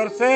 जोर से।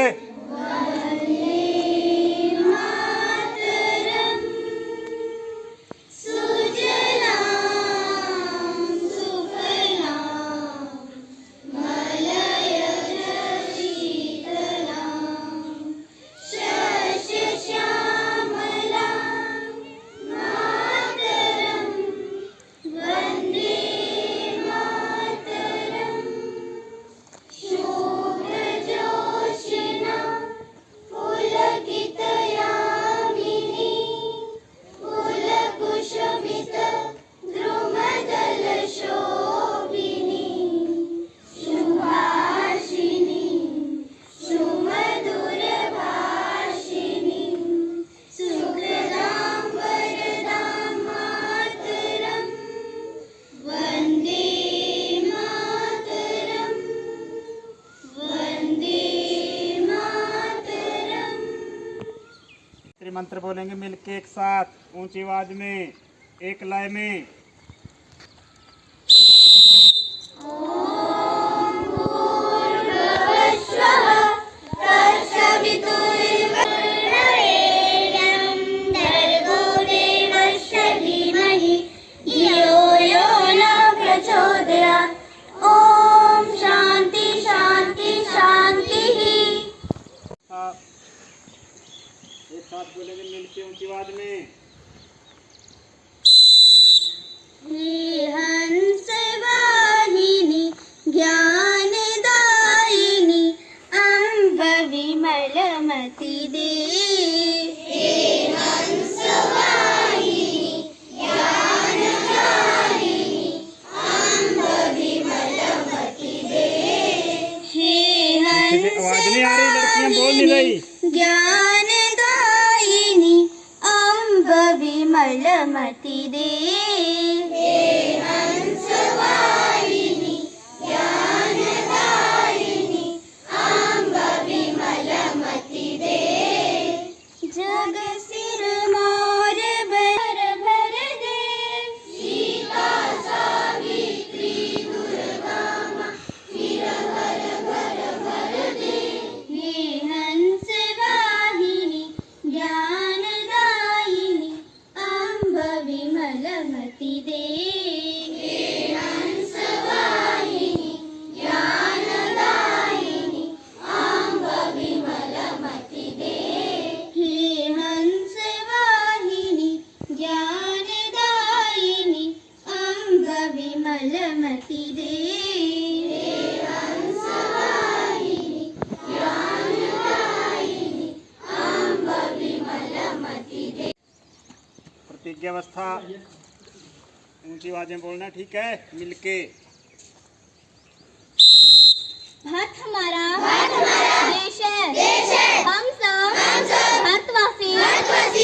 मंत्र बोलेंगे मिलके एक साथ ऊंची आवाज में, एक लय में। ओम शांति शांति शांति। एक साथ बोलेंगे मिलके ऊंची आवाज में। हंस वाहिनी ज्ञानदायिनी अम्ब विमलमति दे। हंस वाहिनी ज्ञानदायिनी अम्ब विमलमति दे। आवाज नहीं आ रही, लड़कियां बोल नहीं रही। ज्ञानदायिनी अम्ब विमलमति दे। हंस वाहिनी ज्ञानदायिनी अम्ब विमलमति दे। जग सिर मोर भर भर दे। सीता सावित्री दुर्गा मां सिर भर भर भर दे। हे हंस वाहिनी ज्ञानदायिनी अम्ब विमलमति दे। हे हंस वाहिनी ज्ञानदायिनी अम्ब विमलमति दे। हे हंस वाहिनी ज्ञानदायिनी अम्ब विमलमति दे। हे हंस वाहिनी ज्ञानदायिनी अम्ब विमलमति दे। प्रतिज्ञावस्था ऊंची आवाजें बोलना, ठीक है? मिलके। भारत हमारा देश है। हम सब भारतवासी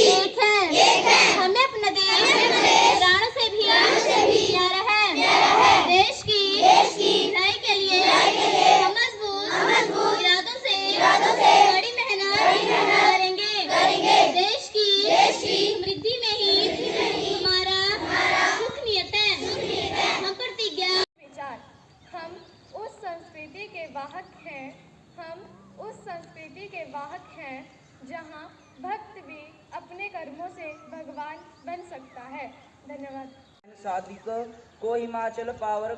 एक हैं। हमें अपना देश प्राणों से भी प्यारा है। देश की भलाई के लिए हम मजबूत इरादों से कड़ी मेहनत करेंगे। देश की समृद्धि में ही हमारा सुख नियत है। हम प्रतिज्ञा। विचार। हम उस संस्कृति के वाहक हैं जहाँ भक्त भी अपने कर्मों से भगवान बन सकता है। धन्यवाद। सादिक को हिमाचल पावर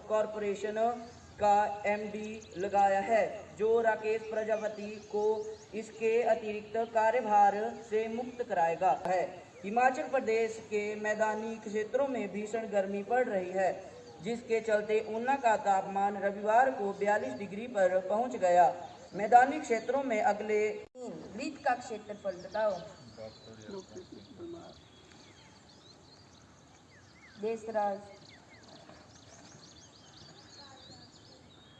कॉरपोरेशन का एमडी लगाया है, जो राकेश प्रजापति को इसके अतिरिक्त कार्यभार से मुक्त कराएगा है। हिमाचल प्रदेश के मैदानी क्षेत्रों में भीषण गर्मी पड़ रही है, जिसके चलते ऊना का तापमान रविवार को 42 डिग्री पर पहुंच गया। मैदानी क्षेत्रों में अगले वृत्त का क्षेत्रफल बताओ। देशराज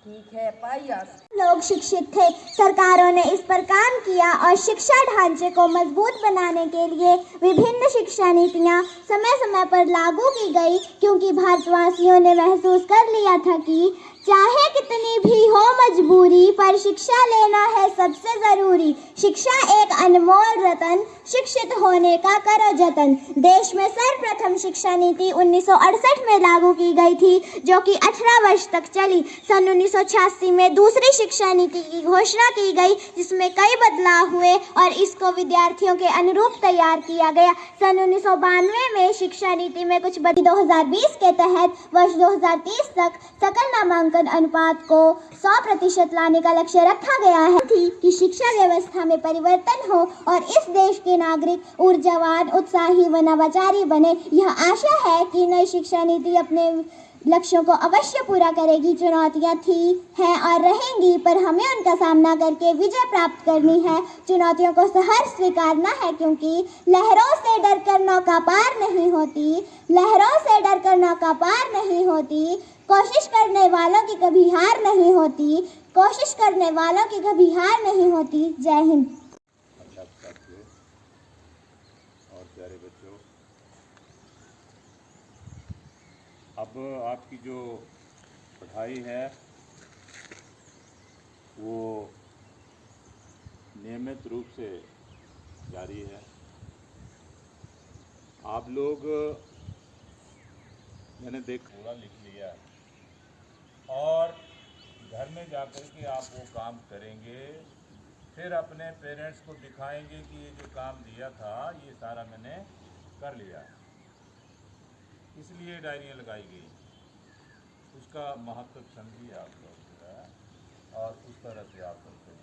ठीक है। पाइयास लोग शिक्षित थे। सरकारों ने इस पर काम किया और शिक्षा ढांचे को मजबूत बनाने के लिए विभिन्न शिक्षा नीतियां समय समय पर लागू की गई, क्योंकि भारतवासियों ने महसूस कर लिया था कि चाहे कितनी भी हो मजबूरी, पर शिक्षा लेना है सबसे जरूरी। शिक्षा एक अनमोल रतन, शिक्षित होने का करो जतन। देश में सर्वप्रथम शिक्षा नीति 1968 में लागू की गई थी, जो कि 18 वर्ष तक चली। सन 1986 में दूसरी शिक्षा नीति की घोषणा की गई, जिसमें कई बदलाव हुए और इसको विद्यार्थियों के अनुरूप तैयार किया गया। सन 1992 में शिक्षा नीति में कुछ बदलाव 2020 के तहत वर्ष 2030 तक सकल नामांकन अनुपात को 100% लाने का लक्ष्य रखा गया है कि शिक्षा व्यवस्था में परिवर्तन हो और इस देश के नागरिक ऊर्जावान, उत्साही व नवाचारी बने। यह आशा है कि नई शिक्षा नीति अपने लक्ष्यों को अवश्य पूरा करेगी। चुनौतियां थी, हैं और रहेंगी, पर हमें उनका सामना करके विजय प्राप्त करनी है। चुनौतियों को सहर्ष स्वीकारना है, क्योंकि लहरों से डरकर नौका पार नहीं होती, लहरों से डरकर नौका पार नहीं होती। कोशिश करने वालों की कभी हार नहीं होती, कोशिश करने वालों की कभी हार नहीं होती। जय हिंद। साथियों और प्यारे बच्चों, अब आपकी जो पढ़ाई है वो नियमित रूप से जारी है। आप लोग, मैंने पूरा लिख लिया है और घर में जाकर के आप वो काम करेंगे, फिर अपने पेरेंट्स को दिखाएंगे कि ये जो काम दिया था ये सारा मैंने कर लिया है। इसलिए डायरियाँ लगाई गई, उसका महत्व समझिए आप लोग और उस तरह से आप लोग करिए।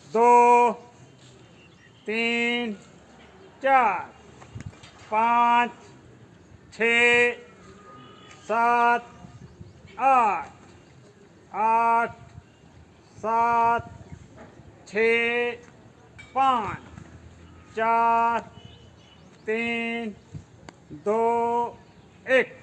दो, तीन, चार, 5, 6, 7, 8, 8, 7, 6, 5, 4, 3, 2, 1।